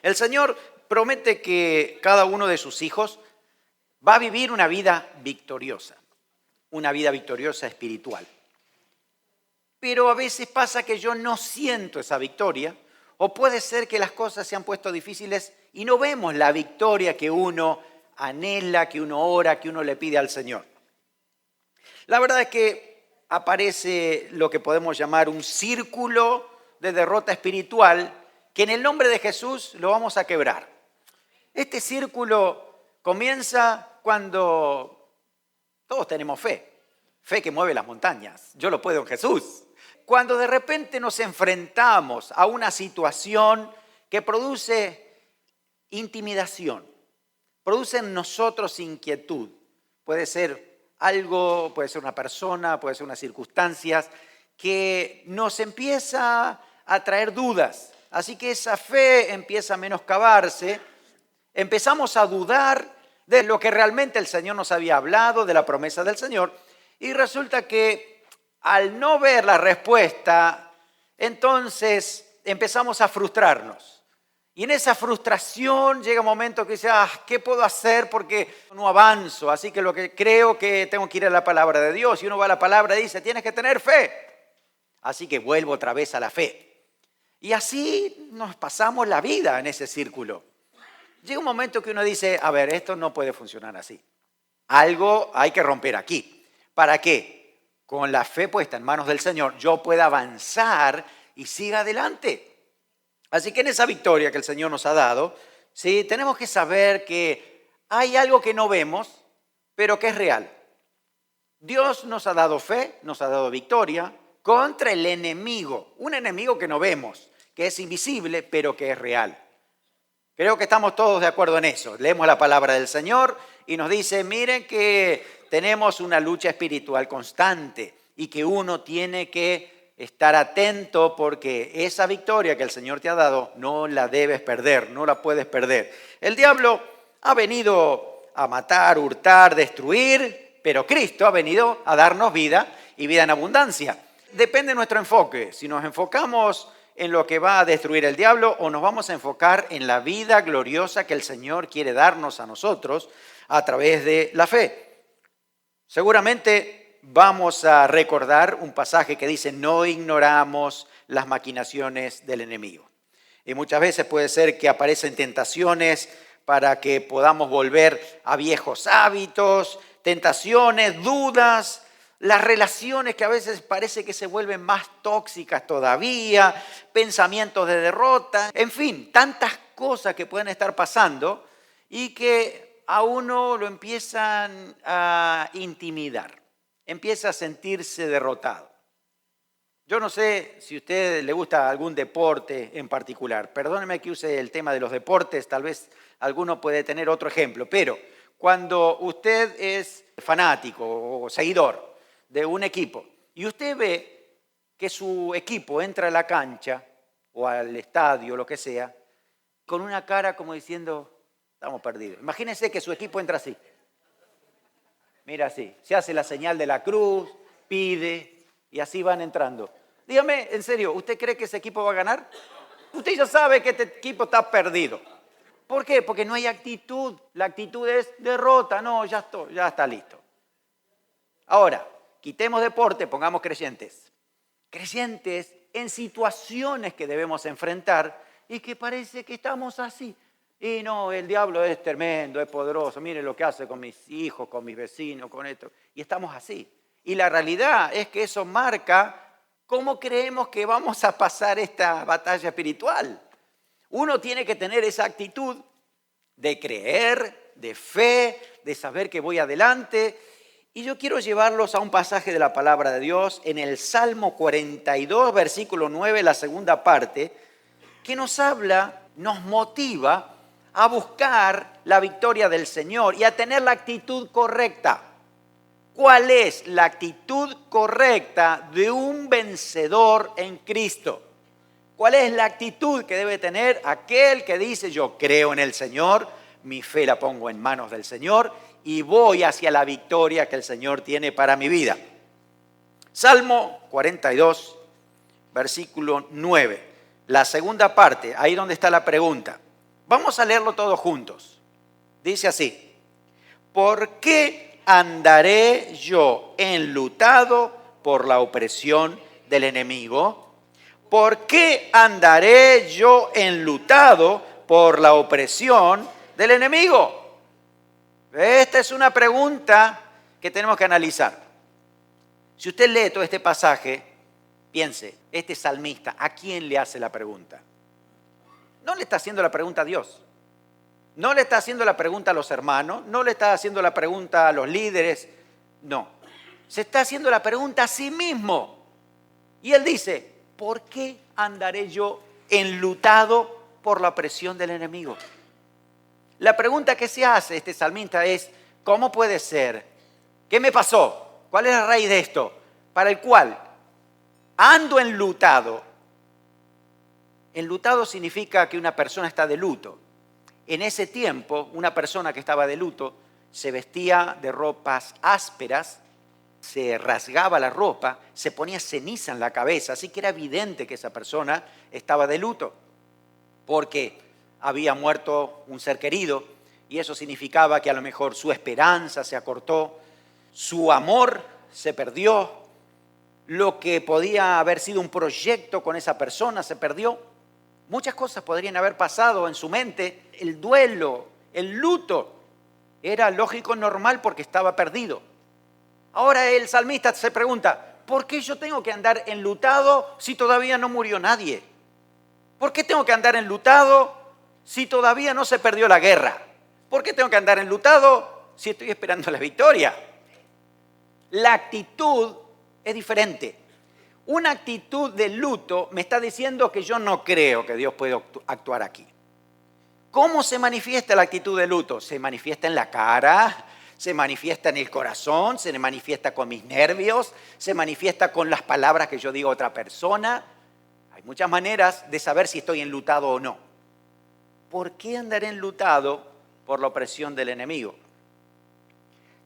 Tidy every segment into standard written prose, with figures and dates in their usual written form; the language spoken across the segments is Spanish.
El Señor promete que cada uno de sus hijos va a vivir una vida victoriosa espiritual. Pero a veces pasa que yo no siento esa victoria, o puede ser que las cosas se han puesto difíciles y no vemos la victoria que uno anhela, que uno ora, que uno le pide al Señor. La verdad es que aparece lo que podemos llamar un círculo de derrota espiritual que en el nombre de Jesús lo vamos a quebrar. Este círculo comienza cuando todos tenemos fe que mueve las montañas. Yo lo puedo en Jesús. Cuando de repente nos enfrentamos a una situación que produce intimidación, produce en nosotros inquietud. Puede ser algo, puede ser una persona, puede ser unas circunstancias que nos empieza a traer dudas. Así que esa fe empieza a menoscabarse, empezamos a dudar de lo que realmente el Señor nos había hablado, de la promesa del Señor, y resulta que al no ver la respuesta, entonces empezamos a frustrarnos. Y en esa frustración llega un momento que dice, ¿qué puedo hacer? Porque no avanzo, así que lo que creo que tengo que ir a la palabra de Dios. Y uno va a la palabra y dice, tienes que tener fe. Así que vuelvo otra vez a la fe. Y así nos pasamos la vida en ese círculo. Llega un momento que uno dice, a ver, esto no puede funcionar así. Algo hay que romper aquí. ¿Para qué? Con la fe puesta en manos del Señor, yo pueda avanzar y siga adelante. Así que en esa victoria que el Señor nos ha dado, ¿sí? Tenemos que saber que hay algo que no vemos, pero que es real. Dios nos ha dado fe, nos ha dado victoria contra el enemigo. Un enemigo que no vemos, que es invisible, pero que es real. Creo que estamos todos de acuerdo en eso. Leemos la palabra del Señor y nos dice, miren que tenemos una lucha espiritual constante y que uno tiene que estar atento porque esa victoria que el Señor te ha dado no la debes perder, no la puedes perder. El diablo ha venido a matar, hurtar, destruir, pero Cristo ha venido a darnos vida y vida en abundancia. Depende de nuestro enfoque. Si nos enfocamos en lo que va a destruir el diablo o nos vamos a enfocar en la vida gloriosa que el Señor quiere darnos a nosotros a través de la fe. Seguramente vamos a recordar un pasaje que dice, no ignoramos las maquinaciones del enemigo. Y muchas veces puede ser que aparecen tentaciones para que podamos volver a viejos hábitos, tentaciones, dudas, las relaciones que a veces parece que se vuelven más tóxicas todavía, pensamientos de derrota, en fin, tantas cosas que pueden estar pasando y que a uno lo empiezan a intimidar, empieza a sentirse derrotado. Yo no sé si a usted le gusta algún deporte en particular, perdóneme que use el tema de los deportes, tal vez alguno puede tener otro ejemplo, pero cuando usted es fanático o seguidor de un equipo y usted ve que su equipo entra a la cancha o al estadio, lo que sea, con una cara como diciendo, estamos perdidos. Imagínense que su equipo entra así. Mira así, se hace la señal de la cruz, pide y así van entrando. Dígame, en serio, ¿usted cree que ese equipo va a ganar? Usted ya sabe que este equipo está perdido. ¿Por qué? Porque no hay actitud. La actitud es derrota. No, ya está listo. Ahora, quitemos deporte, pongamos creyentes. Creyentes en situaciones que debemos enfrentar y que parece que estamos así. Y no, el diablo es tremendo, es poderoso. Miren lo que hace con mis hijos, con mis vecinos, con esto. Y estamos así. Y la realidad es que eso marca cómo creemos que vamos a pasar esta batalla espiritual. Uno tiene que tener esa actitud de creer, de fe, de saber que voy adelante. Y yo quiero llevarlos a un pasaje de la palabra de Dios en el Salmo 42, versículo 9, la segunda parte, que nos habla, nos motiva a buscar la victoria del Señor y a tener la actitud correcta. ¿Cuál es la actitud correcta de un vencedor en Cristo? ¿Cuál es la actitud que debe tener aquel que dice, yo creo en el Señor, mi fe la pongo en manos del Señor y voy hacia la victoria que el Señor tiene para mi vida? Salmo 42, versículo 9. La segunda parte, ahí donde está la pregunta. Vamos a leerlo todos juntos. Dice así: ¿por qué andaré yo enlutado por la opresión del enemigo? ¿Por qué andaré yo enlutado por la opresión del enemigo? Esta es una pregunta que tenemos que analizar. Si usted lee todo este pasaje, piense, este salmista, ¿a quién le hace la pregunta? No le está haciendo la pregunta a Dios. No le está haciendo la pregunta a los hermanos, no le está haciendo la pregunta a los líderes, no. Se está haciendo la pregunta a sí mismo. Y él dice, ¿por qué andaré yo enlutado por la opresión del enemigo? La pregunta que se hace este salmista es, ¿cómo puede ser? ¿Qué me pasó? ¿Cuál es la raíz de esto? Para el cual ando enlutado. Enlutado significa que una persona está de luto. En ese tiempo, una persona que estaba de luto se vestía de ropas ásperas, se rasgaba la ropa, se ponía ceniza en la cabeza, así que era evidente que esa persona estaba de luto, porque había muerto un ser querido y eso significaba que a lo mejor su esperanza se acortó, su amor se perdió, lo que podía haber sido un proyecto con esa persona se perdió. Muchas cosas podrían haber pasado en su mente. El duelo, el luto, era lógico, normal, porque estaba perdido. Ahora el salmista se pregunta, ¿por qué yo tengo que andar enlutado si todavía no murió nadie? ¿Por qué tengo que andar enlutado si todavía no se perdió la guerra? ¿Por qué tengo que andar enlutado si estoy esperando la victoria? La actitud es diferente. Una actitud de luto me está diciendo que yo no creo que Dios pueda actuar aquí. ¿Cómo se manifiesta la actitud de luto? Se manifiesta en la cara, se manifiesta en el corazón, se manifiesta con mis nervios, se manifiesta con las palabras que yo digo a otra persona. Hay muchas maneras de saber si estoy enlutado o no. ¿Por qué andaré enlutado por la opresión del enemigo?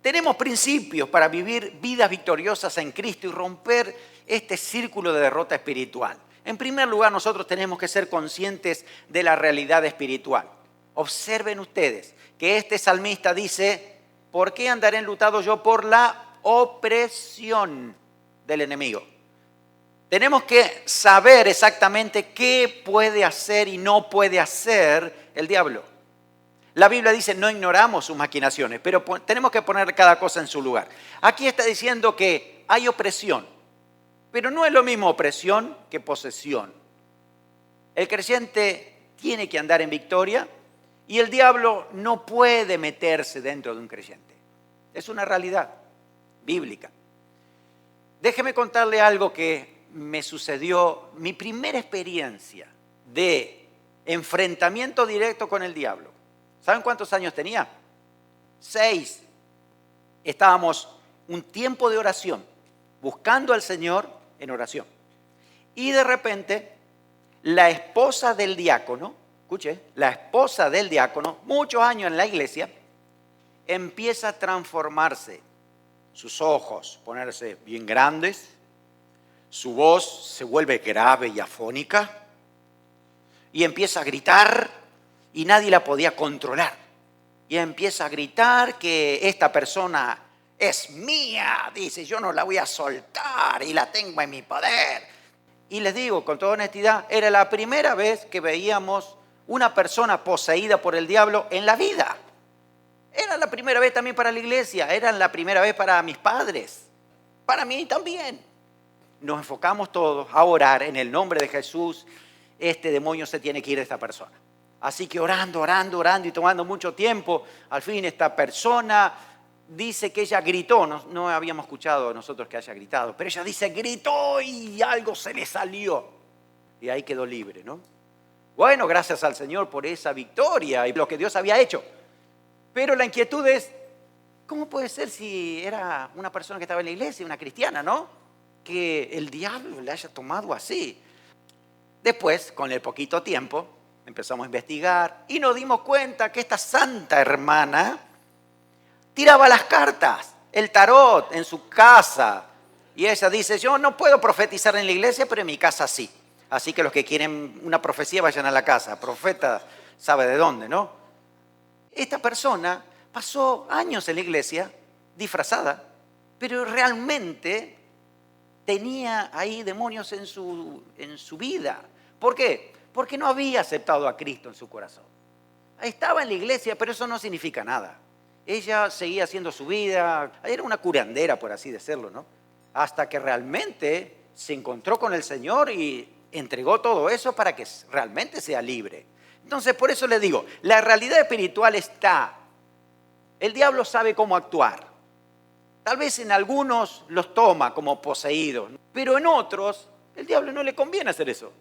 Tenemos principios para vivir vidas victoriosas en Cristo y romper este círculo de derrota espiritual. En primer lugar, nosotros tenemos que ser conscientes de la realidad espiritual. Observen ustedes que este salmista dice, ¿por qué andaré enlutado yo por la opresión del enemigo? Tenemos que saber exactamente qué puede hacer y no puede hacer el diablo. La Biblia dice, no ignoramos sus maquinaciones, pero tenemos que poner cada cosa en su lugar. Aquí está diciendo que hay opresión, pero no es lo mismo opresión que posesión. El creyente tiene que andar en victoria y el diablo no puede meterse dentro de un creyente. Es una realidad bíblica. Déjeme contarle algo que me sucedió, mi primera experiencia de enfrentamiento directo con el diablo. ¿Saben cuántos años tenía? 6. Estábamos un tiempo de oración, buscando al Señor en oración. Y de repente, la esposa del diácono, escuche, la esposa del diácono, muchos años en la iglesia, empieza a transformarse. Sus ojos ponerse bien grandes, su voz se vuelve grave y afónica, y empieza a gritar, y nadie la podía controlar. Y empieza a gritar que esta persona es mía. Dice, yo no la voy a soltar y la tengo en mi poder. Y les digo con toda honestidad, era la primera vez que veíamos una persona poseída por el diablo en la vida. Era la primera vez también para la iglesia, era la primera vez para mis padres, para mí también. Nos enfocamos todos a orar en el nombre de Jesús. Este demonio se tiene que ir de esta persona. Así que orando y tomando mucho tiempo, al fin esta persona dice que ella gritó, no habíamos escuchado nosotros que haya gritado, pero ella dice gritó y algo se le salió y ahí quedó libre, ¿no? Bueno, gracias al Señor por esa victoria y lo que Dios había hecho. Pero la inquietud es, ¿cómo puede ser si era una persona que estaba en la iglesia, una cristiana, ¿no? Que el diablo le haya tomado así. Después, con el poquito tiempo, empezamos a investigar y nos dimos cuenta que esta santa hermana tiraba las cartas, el tarot en su casa. Y ella dice, yo no puedo profetizar en la iglesia, pero en mi casa sí. Así que los que quieren una profecía vayan a la casa. Profeta, sabe de dónde, ¿no? Esta persona pasó años en la iglesia disfrazada, pero realmente tenía ahí demonios en su vida. ¿Por qué? Porque no había aceptado a Cristo en su corazón. Estaba en la iglesia, pero eso no significa nada. Ella seguía haciendo su vida, era una curandera, por así decirlo, ¿no? Hasta que realmente se encontró con el Señor y entregó todo eso para que realmente sea libre. Entonces, por eso le digo, la realidad espiritual está. El diablo sabe cómo actuar. Tal vez en algunos los toma como poseídos, pero en otros el diablo no le conviene hacer eso.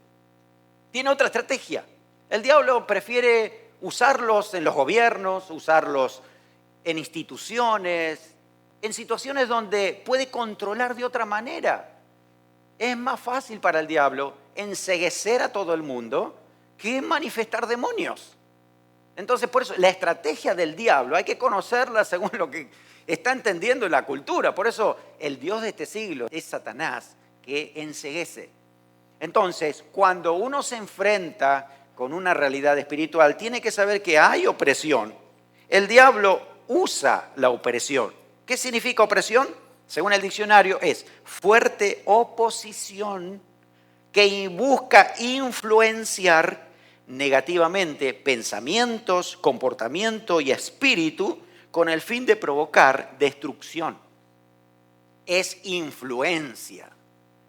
Tiene otra estrategia. El diablo prefiere usarlos en los gobiernos, usarlos en instituciones, en situaciones donde puede controlar de otra manera. Es más fácil para el diablo enceguecer a todo el mundo que manifestar demonios. Entonces, por eso, la estrategia del diablo hay que conocerla según lo que está entendiendo en la cultura. Por eso, el Dios de este siglo es Satanás, que enceguece. Entonces, cuando uno se enfrenta con una realidad espiritual, tiene que saber que hay opresión. El diablo usa la opresión. ¿Qué significa opresión? Según el diccionario, es fuerte oposición que busca influenciar negativamente pensamientos, comportamiento y espíritu con el fin de provocar destrucción. Es influencia,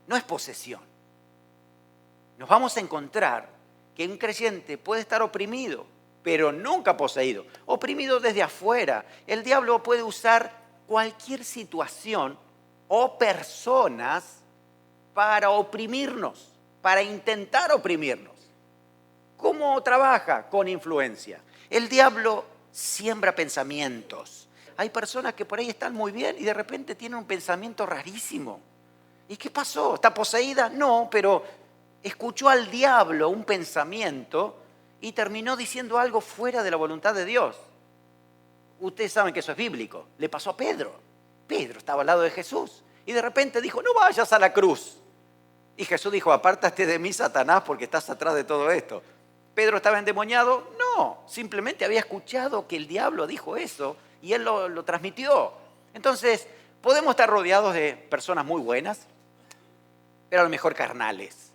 no es posesión. Nos vamos a encontrar que un creyente puede estar oprimido, pero nunca poseído. Oprimido desde afuera. El diablo puede usar cualquier situación o personas para oprimirnos, para intentar oprimirnos. ¿Cómo trabaja? Con influencia. El diablo siembra pensamientos. Hay personas que por ahí están muy bien y de repente tienen un pensamiento rarísimo. ¿Y qué pasó? ¿Está poseída? No, pero escuchó al diablo un pensamiento y terminó diciendo algo fuera de la voluntad de Dios. Ustedes saben que eso es bíblico. Le pasó a Pedro. Pedro estaba al lado de Jesús y de repente dijo, no vayas a la cruz. Y Jesús dijo, apártate de mí, Satanás, porque estás atrás de todo esto. ¿Pedro estaba endemoniado? No, simplemente había escuchado que el diablo dijo eso y él lo transmitió. Entonces, podemos estar rodeados de personas muy buenas, pero a lo mejor carnales.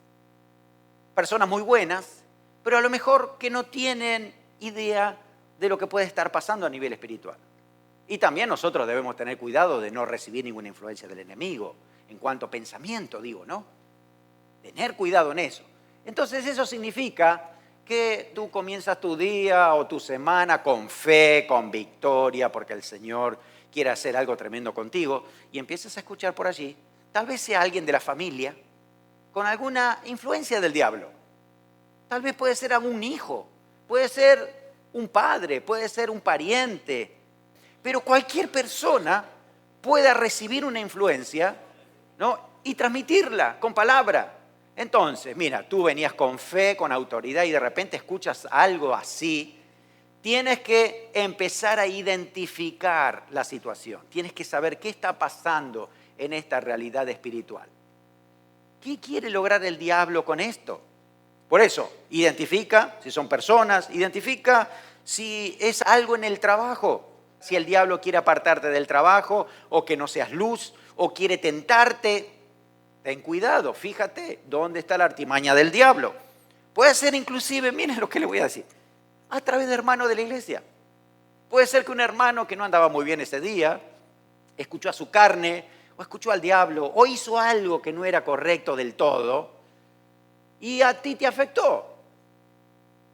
Personas muy buenas, pero a lo mejor que no tienen idea de lo que puede estar pasando a nivel espiritual. Y también nosotros debemos tener cuidado de no recibir ninguna influencia del enemigo, en cuanto a pensamiento, digo, ¿no? Tener cuidado en eso. Entonces eso significa que tú comienzas tu día o tu semana con fe, con victoria, porque el Señor quiere hacer algo tremendo contigo, y empiezas a escuchar por allí, tal vez sea alguien de la familia, con alguna influencia del diablo. Tal vez puede ser algún hijo, puede ser un padre, puede ser un pariente, pero cualquier persona pueda recibir una influencia, ¿no? Y transmitirla con palabra. Entonces, mira, tú venías con fe, con autoridad y de repente escuchas algo así, tienes que empezar a identificar la situación. Tienes que saber qué está pasando en esta realidad espiritual. ¿Qué quiere lograr el diablo con esto? Por eso, identifica si son personas, identifica si es algo en el trabajo. Si el diablo quiere apartarte del trabajo o que no seas luz o quiere tentarte, ten cuidado, fíjate dónde está la artimaña del diablo. Puede ser inclusive, miren lo que le voy a decir, a través de hermanos de la iglesia. Puede ser que un hermano que no andaba muy bien ese día, escuchó a su carne, o escuchó al diablo, o hizo algo que no era correcto del todo, y a ti te afectó.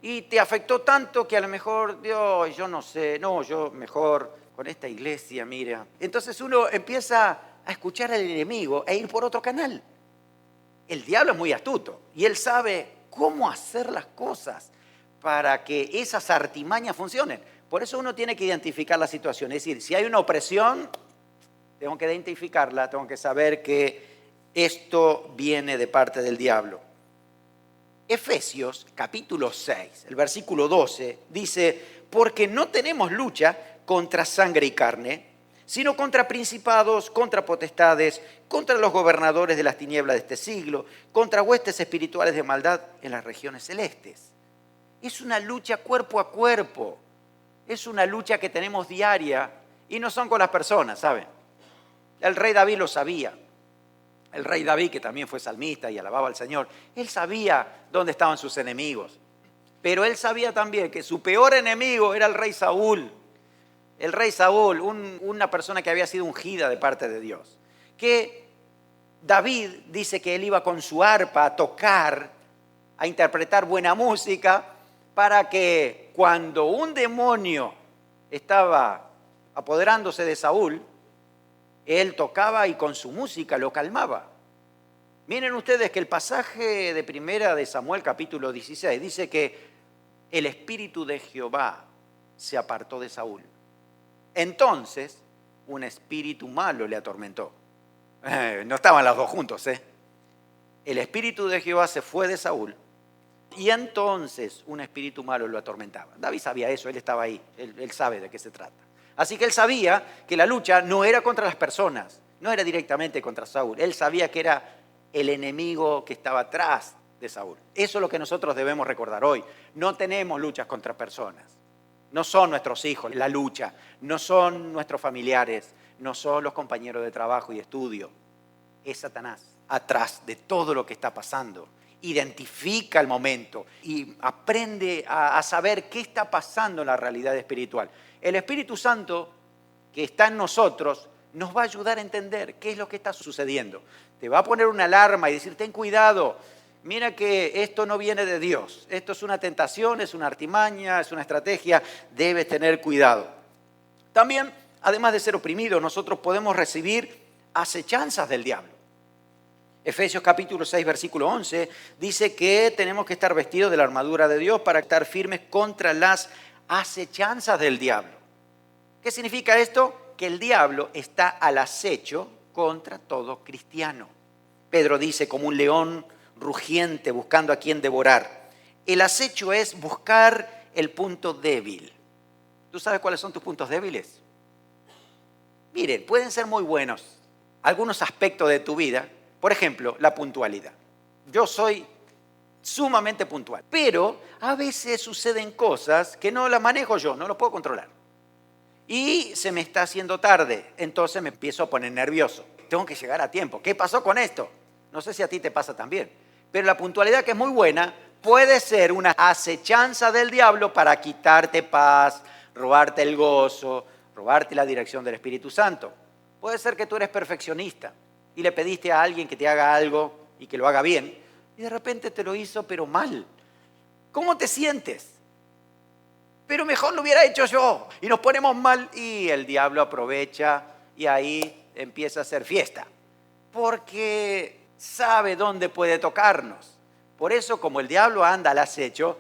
Y te afectó tanto que a lo mejor, Dios, yo no sé, no, yo mejor con esta iglesia, mira. Entonces uno empieza a escuchar al enemigo e ir por otro canal. El diablo es muy astuto y él sabe cómo hacer las cosas para que esas artimañas funcionen. Por eso uno tiene que identificar la situación. Es decir, si hay una opresión, tengo que identificarla, tengo que saber que esto viene de parte del diablo. Efesios capítulo 6, el versículo 12, dice, porque no tenemos lucha contra sangre y carne, sino contra principados, contra potestades, contra los gobernadores de las tinieblas de este siglo, contra huestes espirituales de maldad en las regiones celestes. Es una lucha cuerpo a cuerpo. Es una lucha que tenemos diaria y no son con las personas, ¿saben? El rey David lo sabía. El rey David, que también fue salmista y alababa al Señor, él sabía dónde estaban sus enemigos. Pero él sabía también que su peor enemigo era el rey Saúl. El rey Saúl, una persona que había sido ungida de parte de Dios. Que David dice que él iba con su arpa a tocar, a interpretar buena música, para que cuando un demonio estaba apoderándose de Saúl, él tocaba y con su música lo calmaba. Miren ustedes que el pasaje de primera de Samuel capítulo 16 dice que el espíritu de Jehová se apartó de Saúl. Entonces, un espíritu malo le atormentó. No estaban los dos juntos, ¿eh? El espíritu de Jehová se fue de Saúl y entonces un espíritu malo lo atormentaba. David sabía eso, él estaba ahí, él sabe de qué se trata. Así que él sabía que la lucha no era contra las personas, no era directamente contra Saúl. Él sabía que era el enemigo que estaba atrás de Saúl. Eso es lo que nosotros debemos recordar hoy. No tenemos luchas contra personas. No son nuestros hijos la lucha, no son nuestros familiares, no son los compañeros de trabajo y estudio. Es Satanás atrás de todo lo que está pasando. Identifica el momento y aprende a saber qué está pasando en la realidad espiritual. El Espíritu Santo que está en nosotros nos va a ayudar a entender qué es lo que está sucediendo. Te va a poner una alarma y decir, ten cuidado, mira que esto no viene de Dios. Esto es una tentación, es una artimaña, es una estrategia, debes tener cuidado. También, además de ser oprimidos, nosotros podemos recibir acechanzas del diablo. Efesios capítulo 6, versículo 11, dice que tenemos que estar vestidos de la armadura de Dios para estar firmes contra las acechanzas del diablo. ¿Qué significa esto? Que el diablo está al acecho contra todo cristiano. Pedro dice, como un león rugiente buscando a quien devorar. El acecho es buscar el punto débil. ¿Tú sabes cuáles son tus puntos débiles? Miren, pueden ser muy buenos algunos aspectos de tu vida. Por ejemplo, la puntualidad. Yo soy sumamente puntual, pero a veces suceden cosas que no las manejo yo, no lo puedo controlar. Y se me está haciendo tarde, entonces me empiezo a poner nervioso. Tengo que llegar a tiempo. ¿Qué pasó con esto? No sé si a ti te pasa también. Pero la puntualidad, que es muy buena, puede ser una acechanza del diablo para quitarte paz, robarte el gozo, robarte la dirección del Espíritu Santo. Puede ser que tú eres perfeccionista y le pediste a alguien que te haga algo y que lo haga bien, y de repente te lo hizo, pero mal. ¿Cómo te sientes? Pero mejor lo hubiera hecho yo. Y nos ponemos mal y el diablo aprovecha y ahí empieza a hacer fiesta. Porque sabe dónde puede tocarnos. Por eso, como el diablo anda al acecho,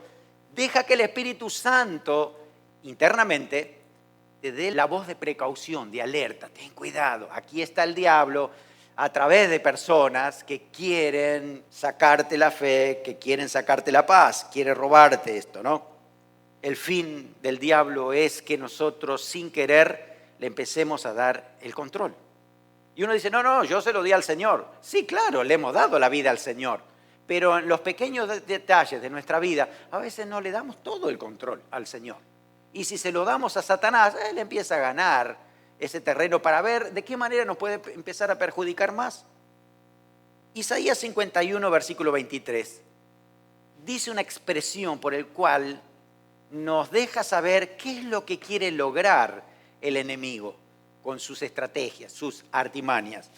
deja que el Espíritu Santo internamente te dé la voz de precaución, de alerta. Ten cuidado, aquí está el diablo a través de personas que quieren sacarte la fe, que quieren sacarte la paz, quiere robarte esto, ¿no? El fin del diablo es que nosotros sin querer le empecemos a dar el control. Y uno dice, no, yo se lo di al Señor. Sí, claro, le hemos dado la vida al Señor. Pero en los pequeños detalles de nuestra vida, a veces no le damos todo el control al Señor. Y si se lo damos a Satanás, él empieza a ganar ese terreno para ver de qué manera nos puede empezar a perjudicar más. Isaías 51, versículo 23, dice una expresión por el cual nos deja saber qué es lo que quiere lograr el enemigo con sus estrategias, sus artimañas.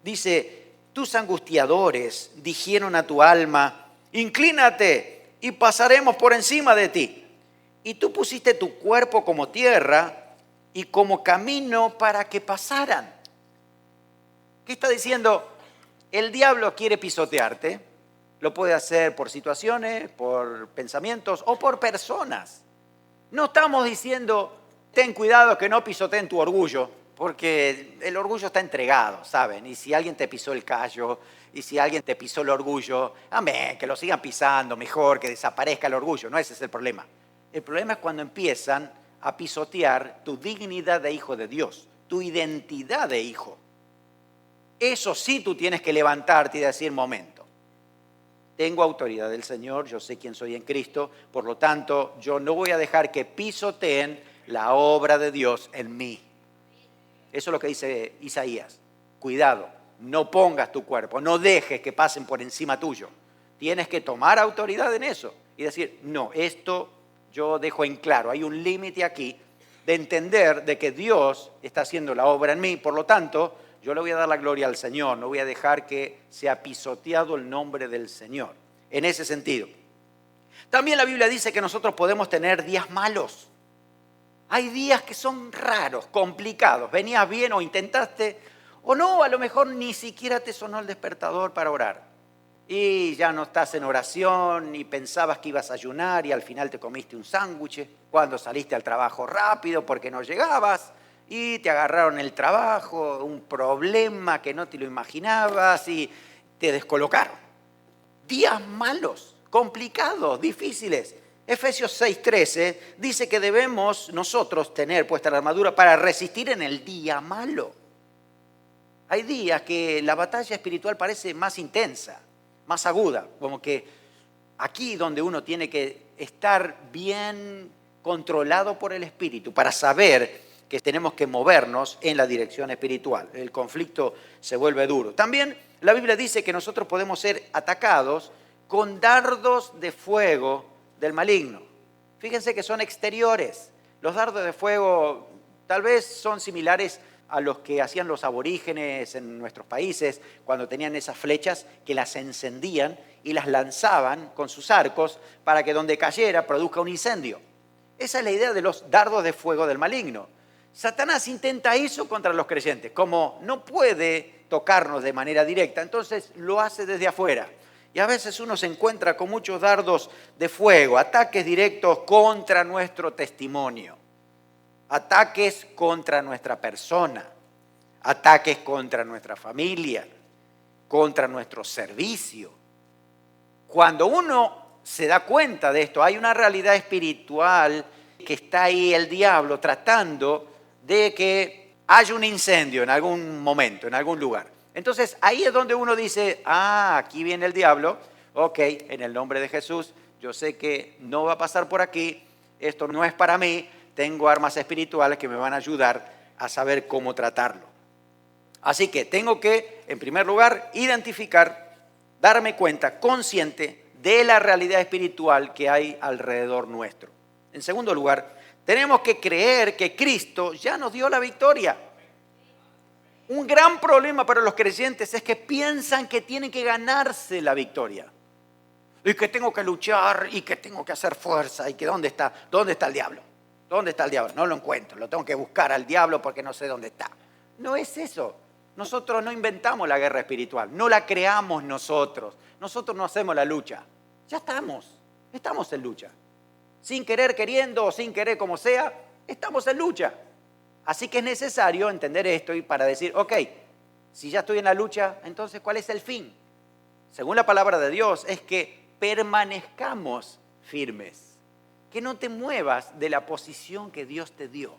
Dice, tus angustiadores dijeron a tu alma, inclínate y pasaremos por encima de ti. Y tú pusiste tu cuerpo como tierra y como camino para que pasaran. ¿Qué está diciendo? El diablo quiere pisotearte. Lo puede hacer por situaciones, por pensamientos o por personas. No estamos diciendo, ten cuidado que no pisoteen tu orgullo, porque el orgullo está entregado, ¿saben? Y si alguien te pisó el callo, y si alguien te pisó el orgullo, amén, que lo sigan pisando, mejor que desaparezca el orgullo. No, ese es el problema. El problema es cuando empiezan a pisotear tu dignidad de hijo de Dios, tu identidad de hijo. Eso sí tú tienes que levantarte y decir, momento. tengo autoridad del Señor, yo sé quién soy en Cristo, por lo tanto, yo no voy a dejar que pisoteen la obra de Dios en mí. Eso es lo que dice Isaías. Cuidado, no pongas tu cuerpo, no dejes que pasen por encima tuyo. Tienes que tomar autoridad en eso y decir, no, esto yo dejo en claro, hay un límite aquí de entender de que Dios está haciendo la obra en mí, por lo tanto, yo le voy a dar la gloria al Señor, no voy a dejar que sea pisoteado el nombre del Señor. En ese sentido. También la Biblia dice que nosotros podemos tener días malos. Hay días que son raros, complicados. Venías bien o intentaste, o no, a lo mejor ni siquiera te sonó el despertador para orar. Y ya no estás en oración, ni pensabas que ibas a ayunar y al final te comiste un sándwich cuando saliste al trabajo rápido porque no llegabas y te agarraron el trabajo, un problema que no te lo imaginabas y te descolocaron. Días malos, complicados, difíciles. Efesios 6:13 dice que debemos nosotros tener puesta la armadura para resistir en el día malo. Hay días que la batalla espiritual parece más intensa, más aguda, como que aquí donde uno tiene que estar bien controlado por el Espíritu para saber que tenemos que movernos en la dirección espiritual. El conflicto se vuelve duro. También la Biblia dice que nosotros podemos ser atacados con dardos de fuego del maligno. Fíjense que son exteriores. Los dardos de fuego tal vez son similares a los que hacían los aborígenes en nuestros países cuando tenían esas flechas que las encendían y las lanzaban con sus arcos para que donde cayera produzca un incendio. Esa es la idea de los dardos de fuego del maligno. Satanás intenta eso contra los creyentes. Como no puede tocarnos de manera directa, entonces lo hace desde afuera. Y a veces uno se encuentra con muchos dardos de fuego, ataques directos contra nuestro testimonio, ataques contra nuestra persona, ataques contra nuestra familia, contra nuestro servicio. Cuando uno se da cuenta de esto, hay una realidad espiritual que está ahí el diablo tratando de que haya un incendio en algún momento, en algún lugar. Entonces, ahí es donde uno dice, aquí viene el diablo, ok, en el nombre de Jesús, yo sé que no va a pasar por aquí, esto no es para mí, tengo armas espirituales que me van a ayudar a saber cómo tratarlo. Así que tengo que, en primer lugar, identificar, darme cuenta, consciente de la realidad espiritual que hay alrededor nuestro. En segundo lugar, tenemos que creer que Cristo ya nos dio la victoria. Un gran problema para los creyentes es que piensan que tienen que ganarse la victoria. Y que tengo que luchar y que tengo que hacer fuerza y que ¿dónde está el diablo? ¿Dónde está el diablo? No lo encuentro, lo tengo que buscar al diablo porque no sé dónde está. No es eso. Nosotros no inventamos la guerra espiritual, no la creamos nosotros. Nosotros no hacemos la lucha. Ya estamos en lucha. Sin querer, queriendo o sin querer como sea, estamos en lucha. Así que es necesario entender esto y para decir, ok, si ya estoy en la lucha, entonces ¿cuál es el fin? Según la palabra de Dios, es que permanezcamos firmes. Que no te muevas de la posición que Dios te dio.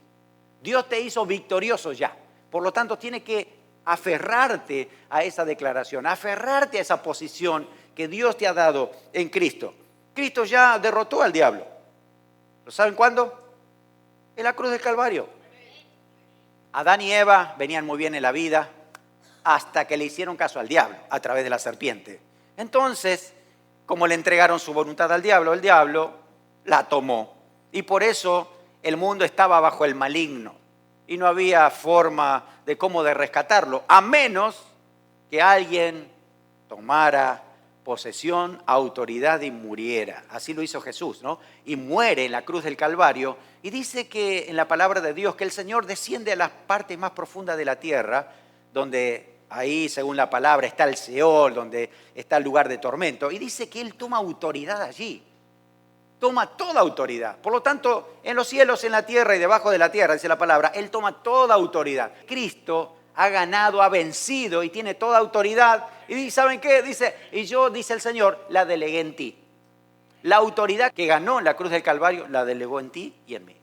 Dios te hizo victorioso ya. Por lo tanto, tienes que aferrarte a esa declaración, aferrarte a esa posición que Dios te ha dado en Cristo. Cristo ya derrotó al diablo. ¿Lo saben cuándo? En la cruz del Calvario. Adán y Eva venían muy bien en la vida hasta que le hicieron caso al diablo a través de la serpiente. Entonces, como le entregaron su voluntad al diablo, el diablo la tomó. Y por eso el mundo estaba bajo el maligno. Y no había forma de cómo de rescatarlo, a menos que alguien tomara posesión, autoridad y muriera. Así lo hizo Jesús, ¿no? Y muere en la cruz del Calvario. Y dice que en la palabra de Dios que el Señor desciende a las partes más profundas de la tierra, donde ahí, según la palabra, está el Seol, donde está el lugar de tormento. Y dice que Él toma autoridad allí. Toma toda autoridad. Por lo tanto, en los cielos, en la tierra y debajo de la tierra, dice la palabra, Él toma toda autoridad. Cristo ha ganado, ha vencido y tiene toda autoridad. Y ¿saben qué? Dice, y yo, dice el Señor, la delegué en ti. La autoridad que ganó en la cruz del Calvario la delegó en ti y en mí.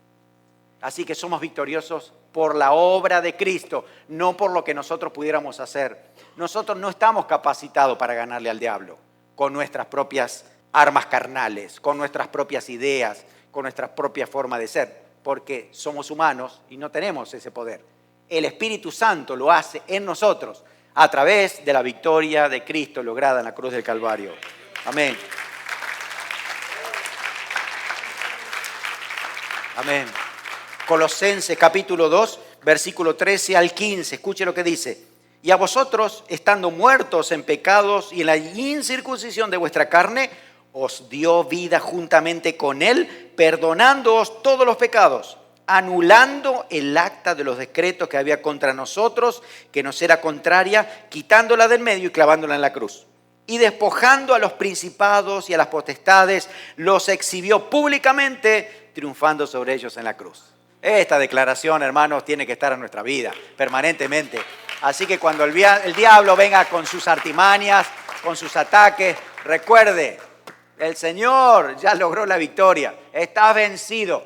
Así que somos victoriosos por la obra de Cristo, no por lo que nosotros pudiéramos hacer. Nosotros no estamos capacitados para ganarle al diablo. con nuestras propias armas carnales, con nuestras propias ideas, con nuestra propia forma de ser, porque somos humanos y no tenemos ese poder. El Espíritu Santo lo hace en nosotros a través de la victoria de Cristo lograda en la cruz del Calvario. Amén. Amén. Colosenses capítulo 2, versículo 13 al 15. Escuche lo que dice. Y a vosotros, estando muertos en pecados y en la incircuncisión de vuestra carne, os dio vida juntamente con Él, perdonándoos todos los pecados, anulando el acta de los decretos que había contra nosotros, que nos era contraria, quitándola del medio y clavándola en la cruz. Y despojando a los principados y a las potestades, los exhibió públicamente, triunfando sobre ellos en la cruz. Esta declaración, hermanos, tiene que estar en nuestra vida permanentemente. Así que cuando el diablo venga con sus artimañas, con sus ataques, recuerde, el Señor ya logró la victoria. Estás vencido.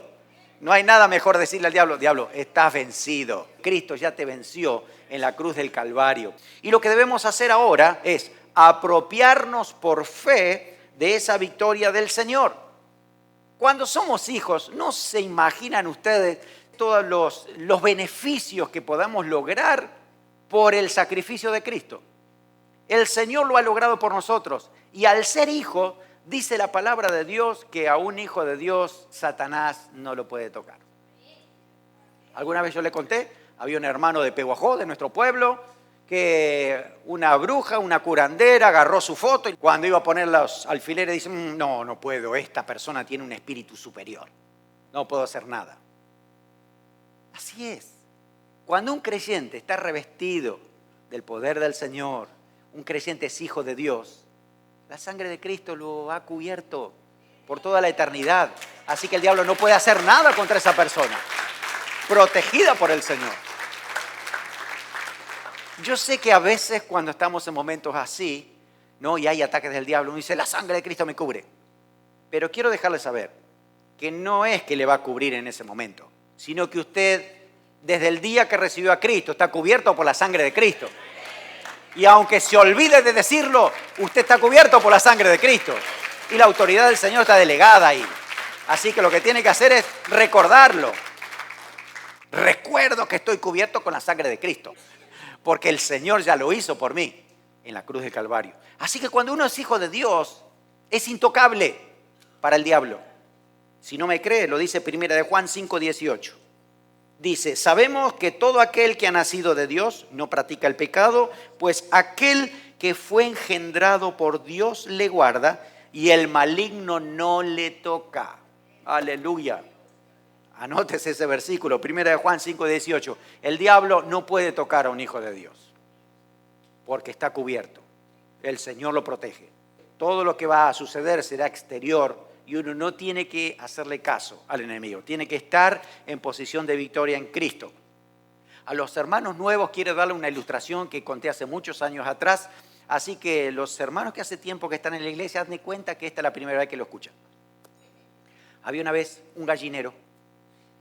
No hay nada mejor decirle al diablo, diablo, estás vencido. Cristo ya te venció en la cruz del Calvario. Y lo que debemos hacer ahora es apropiarnos por fe de esa victoria del Señor. Cuando somos hijos, ¿no se imaginan ustedes todos los beneficios que podamos lograr por el sacrificio de Cristo? El Señor lo ha logrado por nosotros. Y al ser hijo, dice la palabra de Dios que a un hijo de Dios, Satanás no lo puede tocar. Alguna vez yo le conté, había un hermano de Peguajó, de nuestro pueblo, que una bruja, una curandera, agarró su foto y cuando iba a poner los alfileres dice, no puedo, esta persona tiene un espíritu superior, no puedo hacer nada. Así es. Cuando un creyente está revestido del poder del Señor, un creyente es hijo de Dios, la sangre de Cristo lo ha cubierto por toda la eternidad. Así que el diablo no puede hacer nada contra esa persona, protegida por el Señor. Yo sé que a veces cuando estamos en momentos así, ¿no? Y hay ataques del diablo, uno dice, la sangre de Cristo me cubre. Pero quiero dejarle saber que no es que le va a cubrir en ese momento, sino que usted, desde el día que recibió a Cristo, está cubierto por la sangre de Cristo. Y aunque se olvide de decirlo, usted está cubierto por la sangre de Cristo. Y la autoridad del Señor está delegada ahí. Así que lo que tiene que hacer es recordarlo. Recuerdo que estoy cubierto con la sangre de Cristo, porque el Señor ya lo hizo por mí en la cruz del Calvario. Así que cuando uno es hijo de Dios, es intocable para el diablo. Si no me cree, lo dice 1 de Juan 5:18. Dice, sabemos que todo aquel que ha nacido de Dios no practica el pecado, pues aquel que fue engendrado por Dios le guarda y el maligno no le toca. Aleluya. Anótese ese versículo, 1 de Juan 5:18. El diablo no puede tocar a un hijo de Dios, porque está cubierto. El Señor lo protege. Todo lo que va a suceder será exterior y uno no tiene que hacerle caso al enemigo. Tiene que estar en posición de victoria en Cristo. A los hermanos nuevos quiero darle una ilustración que conté hace muchos años atrás. Así que los hermanos que hace tiempo que están en la iglesia, hazme cuenta que esta es la primera vez que lo escuchan. Había una vez un gallinero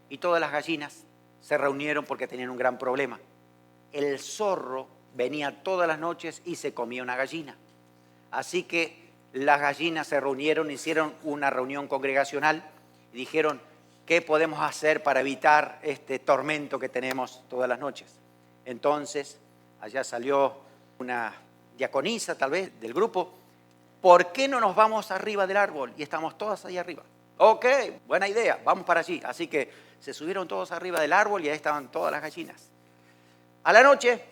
y todas las gallinas se reunieron porque tenían un gran problema. El zorro venía todas las noches y se comía una gallina. Así que las gallinas se reunieron, hicieron una reunión congregacional y dijeron, ¿qué podemos hacer para evitar este tormento que tenemos todas las noches? Entonces, allá salió una diaconisa tal vez del grupo, ¿por qué no nos vamos arriba del árbol? Y estamos todas ahí arriba. Ok, buena idea, vamos para allí. Así que se subieron todos arriba del árbol y ahí estaban todas las gallinas. A la noche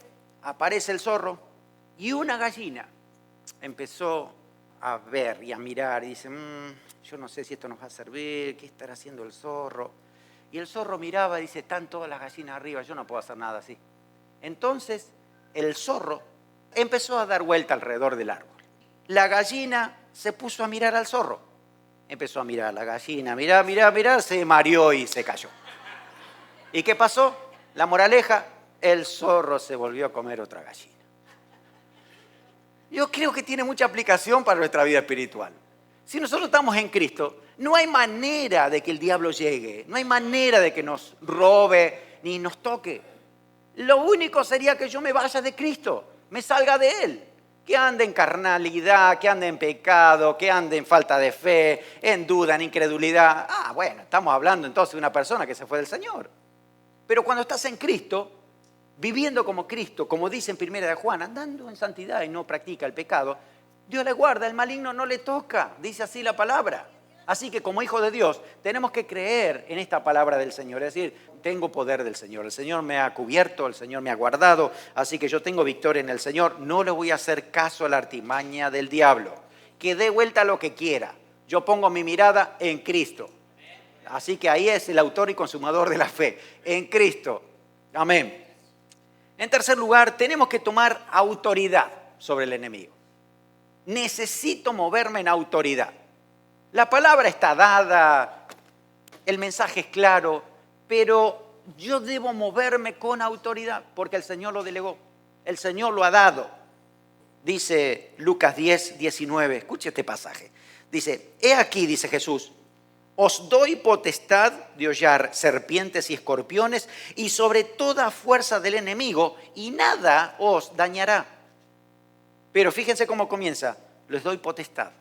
aparece el zorro y una gallina empezó a ver y a mirar y dice, yo no sé si esto nos va a servir, ¿qué estará haciendo el zorro? Y el zorro miraba y dice, están todas las gallinas arriba, yo no puedo hacer nada así. Entonces el zorro empezó a dar vuelta alrededor del árbol. La gallina se puso a mirar al zorro. Empezó a mirar a la gallina, mirar, se mareó y se cayó. ¿Y qué pasó? La moraleja, el zorro se volvió a comer otra gallina. Yo creo que tiene mucha aplicación para nuestra vida espiritual. Si nosotros estamos en Cristo, no hay manera de que el diablo llegue, no hay manera de que nos robe ni nos toque. Lo único sería que yo me vaya de Cristo, me salga de Él, que ande en carnalidad, que ande en pecado, que ande en falta de fe, en duda, en incredulidad. Bueno, estamos hablando entonces de una persona que se fue del Señor. Pero cuando estás en Cristo, viviendo como Cristo, como dice en 1 de Juan, andando en santidad y no practica el pecado, Dios le guarda, el maligno no le toca, dice así la palabra. Así que como hijo de Dios tenemos que creer en esta palabra del Señor, es decir, tengo poder del Señor, el Señor me ha cubierto, el Señor me ha guardado, así que yo tengo victoria en el Señor, no le voy a hacer caso a la artimaña del diablo, que dé vuelta a lo que quiera, yo pongo mi mirada en Cristo. Así que ahí es el autor y consumador de la fe, en Cristo. Amén. En tercer lugar, tenemos que tomar autoridad sobre el enemigo. Necesito moverme en autoridad. La palabra está dada, el mensaje es claro, pero yo debo moverme con autoridad porque el Señor lo delegó, el Señor lo ha dado. Dice Lucas 10, 19, escuche este pasaje. Dice, he aquí, dice Jesús, os doy potestad de hollar serpientes y escorpiones y sobre toda fuerza del enemigo y nada os dañará. Pero fíjense cómo comienza, les doy potestad,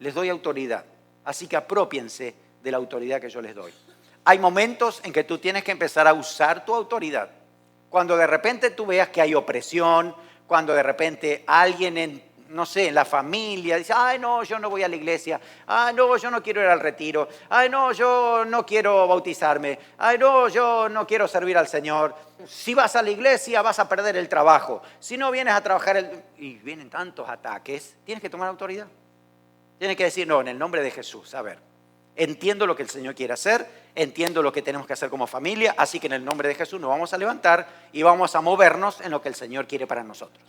les doy autoridad. Así que apropiense de la autoridad que yo les doy. Hay momentos en que tú tienes que empezar a usar tu autoridad. Cuando de repente tú veas que hay opresión, cuando de repente alguien en la familia dice, ay no, yo no voy a la iglesia, ay no, yo no quiero ir al retiro, ay no, yo no quiero bautizarme, ay no, yo no quiero servir al Señor. Si vas a la iglesia vas a perder el trabajo, si no vienes a trabajar, y vienen tantos ataques, tienes que tomar autoridad. Tienes que decir, no, en el nombre de Jesús, a ver, entiendo lo que el Señor quiere hacer, entiendo lo que tenemos que hacer como familia, así que en el nombre de Jesús nos vamos a levantar y vamos a movernos en lo que el Señor quiere para nosotros.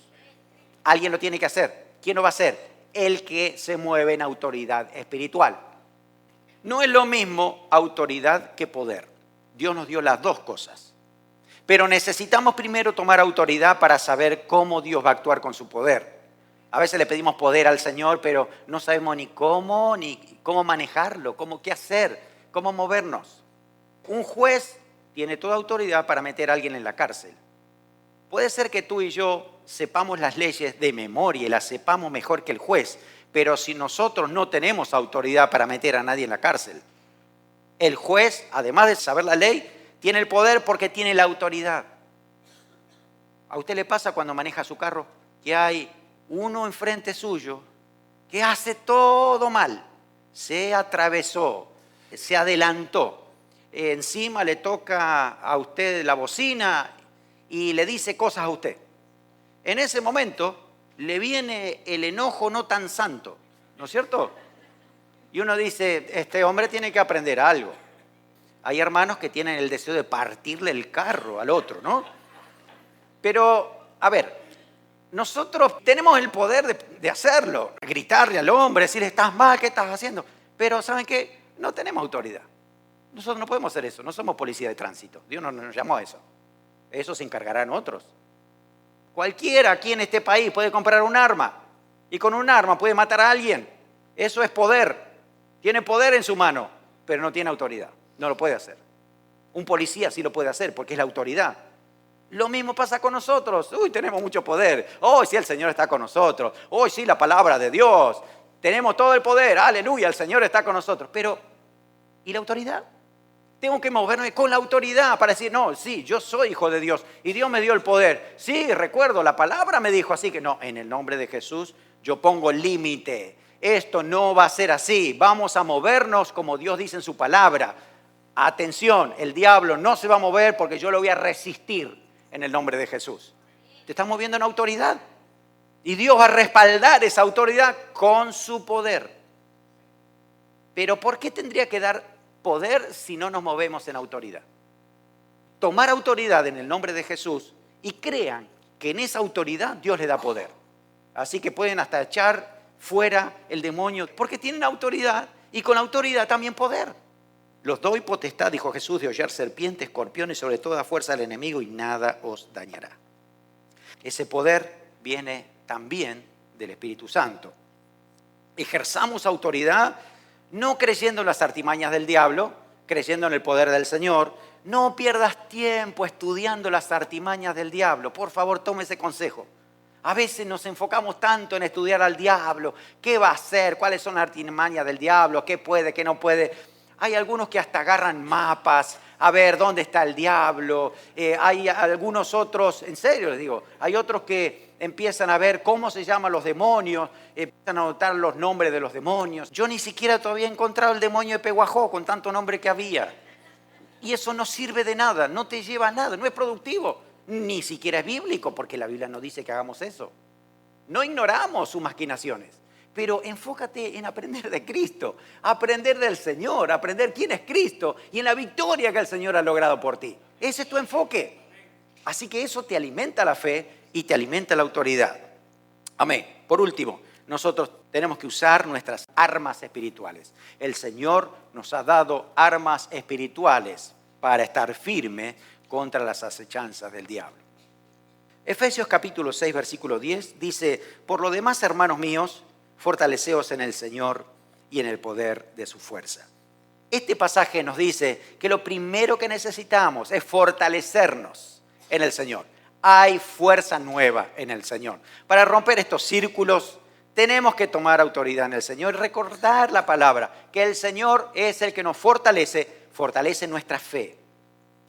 Alguien lo tiene que hacer. ¿Quién lo va a hacer? El que se mueve en autoridad espiritual. No es lo mismo autoridad que poder. Dios nos dio las dos cosas. Pero necesitamos primero tomar autoridad para saber cómo Dios va a actuar con su poder. A veces le pedimos poder al Señor, pero no sabemos ni cómo manejarlo, qué hacer, cómo movernos. Un juez tiene toda autoridad para meter a alguien en la cárcel. Puede ser que tú y yo sepamos las leyes de memoria y las sepamos mejor que el juez, pero si nosotros no tenemos autoridad para meter a nadie en la cárcel, el juez, además de saber la ley, tiene el poder porque tiene la autoridad. ¿A usted le pasa cuando maneja su carro que hay uno enfrente suyo que hace todo mal? Se atravesó, se adelantó, encima le toca a usted la bocina y le dice cosas a usted. En ese momento le viene el enojo no tan santo, ¿no es cierto? Y uno dice, este hombre tiene que aprender algo. Hay hermanos que tienen el deseo de partirle el carro al otro, ¿no? Pero, a ver, nosotros tenemos el poder de hacerlo, gritarle al hombre, decirle, estás mal, ¿qué estás haciendo? Pero, ¿saben qué? No tenemos autoridad. Nosotros no podemos hacer eso, no somos policía de tránsito. Dios no nos llamó a eso. Eso se encargarán otros. Cualquiera aquí en este país puede comprar un arma y con un arma puede matar a alguien. Eso es poder. Tiene poder en su mano, pero no tiene autoridad. No lo puede hacer. Un policía sí lo puede hacer porque es la autoridad. Lo mismo pasa con nosotros. Tenemos mucho poder. Sí, el Señor está con nosotros. Sí, la palabra de Dios. Tenemos todo el poder. Aleluya, el Señor está con nosotros. Pero, ¿y la autoridad? Tengo que moverme con la autoridad para decir, no, sí, yo soy hijo de Dios y Dios me dio el poder. Sí, recuerdo, la palabra me dijo así que no, en el nombre de Jesús yo pongo límite. Esto no va a ser así. Vamos a movernos como Dios dice en su palabra. Atención, el diablo no se va a mover porque yo lo voy a resistir en el nombre de Jesús. Te estás moviendo en autoridad y Dios va a respaldar esa autoridad con su poder. Pero ¿por qué tendría que dar poder si no nos movemos en autoridad? Tomar autoridad en el nombre de Jesús y crean que en esa autoridad Dios le da poder. Así que pueden hasta echar fuera el demonio porque tienen autoridad y con autoridad también poder. Los doy potestad, dijo Jesús, de hollar serpientes, escorpiones, sobre toda fuerza del enemigo y nada os dañará. Ese poder viene también del Espíritu Santo. Ejerzamos autoridad no creyendo en las artimañas del diablo, creyendo en el poder del Señor. No pierdas tiempo estudiando las artimañas del diablo. Por favor, tome ese consejo. A veces nos enfocamos tanto en estudiar al diablo, qué va a hacer, cuáles son las artimañas del diablo, qué puede, qué no puede. Hay algunos que hasta agarran mapas a ver dónde está el diablo. Hay algunos otros, en serio les digo, hay otros que empiezan a ver cómo se llaman los demonios, empiezan a anotar los nombres de los demonios. Yo ni siquiera todavía he encontrado el demonio de Pehuajó con tanto nombre que había. Y eso no sirve de nada, no te lleva a nada, no es productivo. Ni siquiera es bíblico, porque la Biblia no dice que hagamos eso. No ignoramos sus maquinaciones, pero enfócate en aprender de Cristo, aprender del Señor, aprender quién es Cristo y en la victoria que el Señor ha logrado por ti. Ese es tu enfoque. Así que eso te alimenta la fe y te alimenta la autoridad. Amén. Por último, nosotros tenemos que usar nuestras armas espirituales. El Señor nos ha dado armas espirituales para estar firme contra las acechanzas del diablo. Efesios capítulo 6, versículo 10 dice: por lo demás, hermanos míos, fortaleceos en el Señor y en el poder de su fuerza. Este pasaje nos dice que lo primero que necesitamos es fortalecernos en el Señor. Hay fuerza nueva en el Señor. Para romper estos círculos tenemos que tomar autoridad en el Señor y recordar la palabra, que el Señor es el que nos fortalece nuestra fe.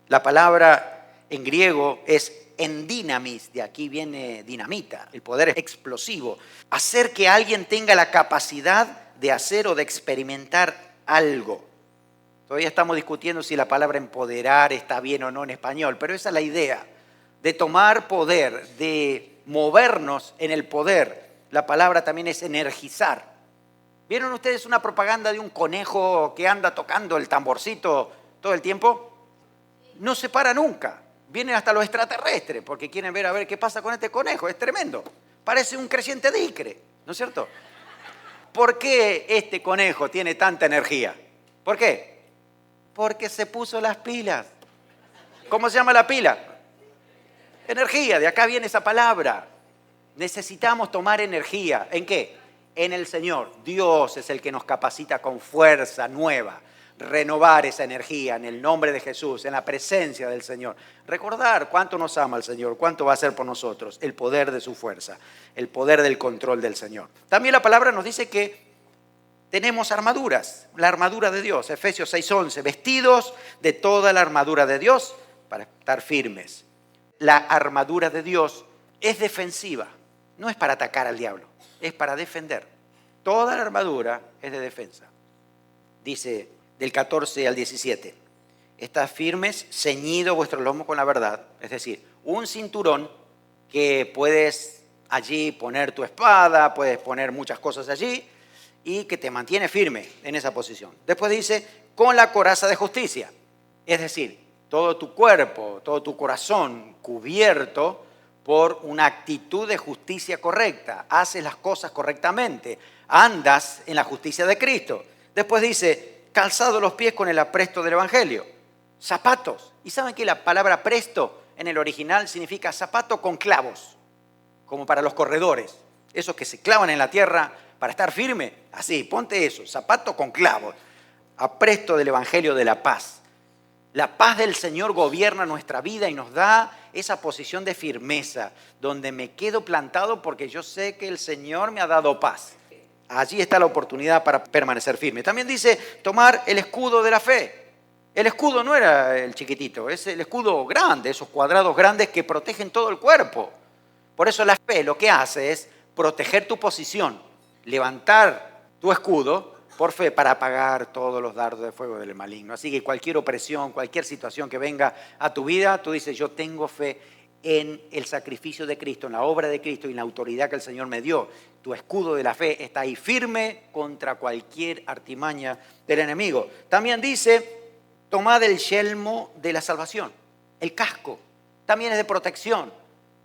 La palabra en griego es endinamis, de aquí viene dinamita, el poder explosivo. Hacer que alguien tenga la capacidad de hacer o de experimentar algo. Todavía estamos discutiendo si la palabra empoderar está bien o no en español, pero esa es la idea, de tomar poder, de movernos en el poder. La palabra también es energizar. ¿Vieron ustedes una propaganda de un conejo que anda tocando el tamborcito todo el tiempo? No se para nunca. Vienen hasta los extraterrestres porque quieren ver a ver qué pasa con este conejo. Es tremendo. Parece un creciente de Icre, ¿no es cierto? ¿Por qué este conejo tiene tanta energía? ¿Por qué? Porque se puso las pilas. ¿Cómo se llama la pila? Energía, de acá viene esa palabra. Necesitamos tomar energía. ¿En qué? En el Señor. Dios es el que nos capacita con fuerza nueva. Renovar esa energía en el nombre de Jesús, en la presencia del Señor. Recordar cuánto nos ama el Señor, cuánto va a hacer por nosotros, el poder de su fuerza, el poder del control del Señor. También la palabra nos dice que tenemos armaduras, la armadura de Dios, Efesios 6:11, vestidos de toda la armadura de Dios para estar firmes. La armadura de Dios es defensiva, no es para atacar al diablo, es para defender. Toda la armadura es de defensa. Dice del 14 al 17, estad firmes, ceñido vuestro lomo con la verdad, es decir, un cinturón que puedes allí poner tu espada, puedes poner muchas cosas allí y que te mantiene firme en esa posición. Después dice, con la coraza de justicia, es decir, todo tu cuerpo, todo tu corazón cubierto por una actitud de justicia correcta, haces las cosas correctamente, andas en la justicia de Cristo. Después dice, calzado los pies con el apresto del Evangelio, zapatos. ¿Y saben que la palabra presto en el original significa zapato con clavos, como para los corredores, esos que se clavan en la tierra para estar firme? Así, ponte eso, zapato con clavos, apresto del Evangelio de la paz. La paz del Señor gobierna nuestra vida y nos da esa posición de firmeza, donde me quedo plantado porque yo sé que el Señor me ha dado paz. Allí está la oportunidad para permanecer firme. También dice tomar el escudo de la fe. El escudo no era el chiquitito, es el escudo grande, esos cuadrados grandes que protegen todo el cuerpo. Por eso la fe lo que hace es proteger tu posición, levantar tu escudo por fe para apagar todos los dardos de fuego del maligno. Así que cualquier opresión, cualquier situación que venga a tu vida, tú dices, yo tengo fe en el sacrificio de Cristo, en la obra de Cristo y en la autoridad que el Señor me dio. Tu escudo de la fe está ahí firme contra cualquier artimaña del enemigo. También dice, tomad el yelmo de la salvación, el casco. También es de protección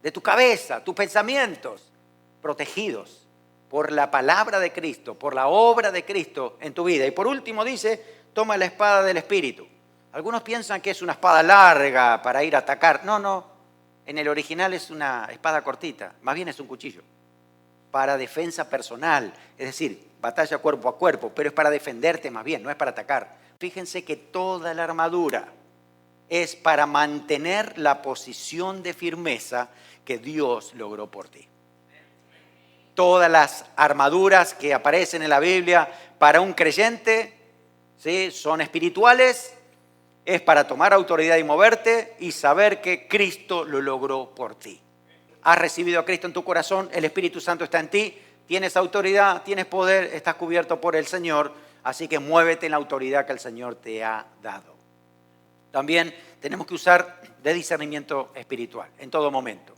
de tu cabeza, tus pensamientos, protegidos por la palabra de Cristo, por la obra de Cristo en tu vida. Y por último dice, toma la espada del Espíritu. Algunos piensan que es una espada larga para ir a atacar. No. En el original es una espada cortita, más bien es un cuchillo, para defensa personal, es decir, batalla cuerpo a cuerpo, pero es para defenderte más bien, no es para atacar. Fíjense que toda la armadura es para mantener la posición de firmeza que Dios logró por ti. Todas las armaduras que aparecen en la Biblia para un creyente, ¿sí?, son espirituales. Es para tomar autoridad y moverte y saber que Cristo lo logró por ti. Has recibido a Cristo en tu corazón, el Espíritu Santo está en ti, tienes autoridad, tienes poder, estás cubierto por el Señor, así que muévete en la autoridad que el Señor te ha dado. También tenemos que usar de discernimiento espiritual en todo momento.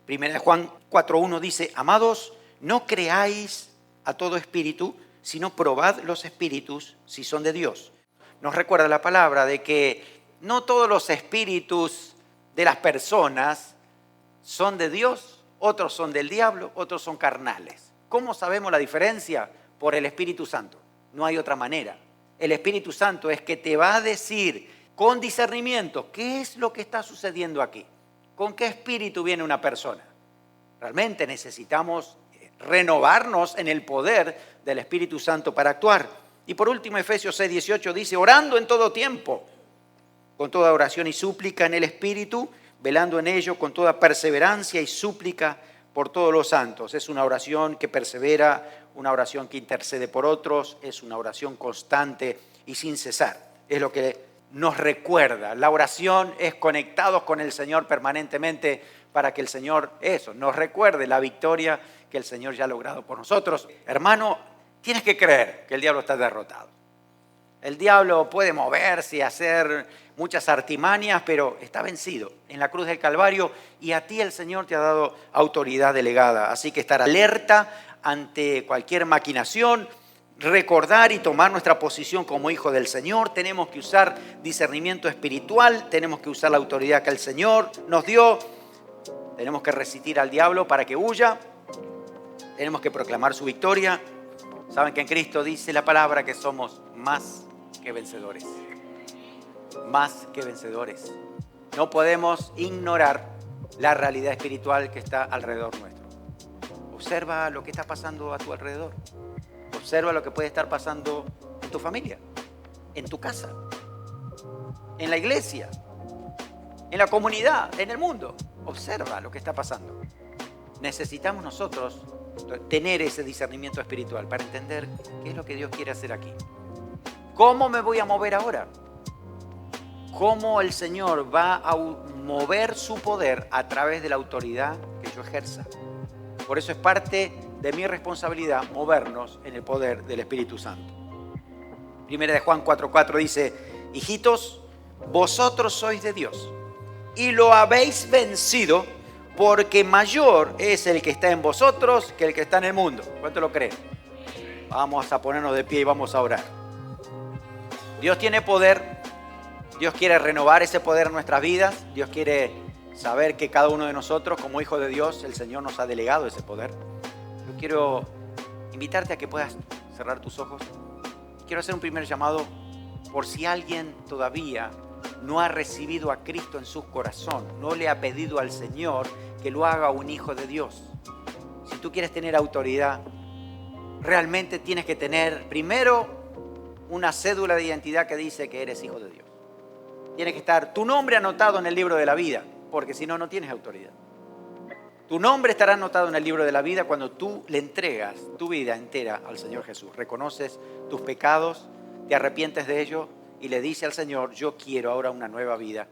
Primera de Juan 4:1 dice: amados, no creáis a todo espíritu, sino probad los espíritus si son de Dios. Nos recuerda la palabra de que no todos los espíritus de las personas son de Dios, otros son del diablo, otros son carnales. ¿Cómo sabemos la diferencia? Por el Espíritu Santo. No hay otra manera. El Espíritu Santo es que te va a decir con discernimiento qué es lo que está sucediendo aquí. ¿Con qué espíritu viene una persona? Realmente necesitamos renovarnos en el poder del Espíritu Santo para actuar. Y por último, Efesios 6:18 dice: orando en todo tiempo, con toda oración y súplica en el Espíritu, velando en ello con toda perseverancia y súplica por todos los santos. Es una oración que persevera, una oración que intercede por otros, es una oración constante y sin cesar. Es lo que nos recuerda. La oración es conectados con el Señor permanentemente para que el Señor nos recuerde la victoria que el Señor ya ha logrado por nosotros. Hermano, tienes que creer que el diablo está derrotado. El diablo puede moverse y hacer muchas artimañas, pero está vencido en la cruz del Calvario y a ti el Señor te ha dado autoridad delegada. Así que estar alerta ante cualquier maquinación, recordar y tomar nuestra posición como hijo del Señor. Tenemos que usar discernimiento espiritual, tenemos que usar la autoridad que el Señor nos dio. Tenemos que resistir al diablo para que huya. Tenemos que proclamar su victoria. Saben que en Cristo dice la palabra que somos más que vencedores. Más que vencedores. No podemos ignorar la realidad espiritual que está alrededor nuestro. Observa lo que está pasando a tu alrededor. Observa lo que puede estar pasando en tu familia, en tu casa, en la iglesia, en la comunidad, en el mundo. Observa lo que está pasando. Necesitamos nosotros tener ese discernimiento espiritual para entender qué es lo que Dios quiere hacer aquí. ¿Cómo me voy a mover ahora? ¿Cómo el Señor va a mover su poder a través de la autoridad que yo ejerza? Por eso es parte de mi responsabilidad movernos en el poder del Espíritu Santo. Primera de Juan 4:4 dice: hijitos, vosotros sois de Dios y lo habéis vencido, porque mayor es el que está en vosotros que el que está en el mundo. ¿Cuánto lo creen? Vamos a ponernos de pie y vamos a orar. Dios tiene poder. Dios quiere renovar ese poder en nuestras vidas. Dios quiere saber que cada uno de nosotros, como hijos de Dios, el Señor nos ha delegado ese poder. Yo quiero invitarte a que puedas cerrar tus ojos. Quiero hacer un primer llamado por si alguien todavía no ha recibido a Cristo en su corazón, no le ha pedido al Señor que lo haga un hijo de Dios. Si tú quieres tener autoridad, realmente tienes que tener primero una cédula de identidad que dice que eres hijo de Dios. Tiene que estar tu nombre anotado en el libro de la vida, porque si no, no tienes autoridad. Tu nombre estará anotado en el libro de la vida cuando tú le entregas tu vida entera al Señor Jesús. Reconoces tus pecados, te arrepientes de ellos y le dices al Señor: yo quiero ahora una nueva vida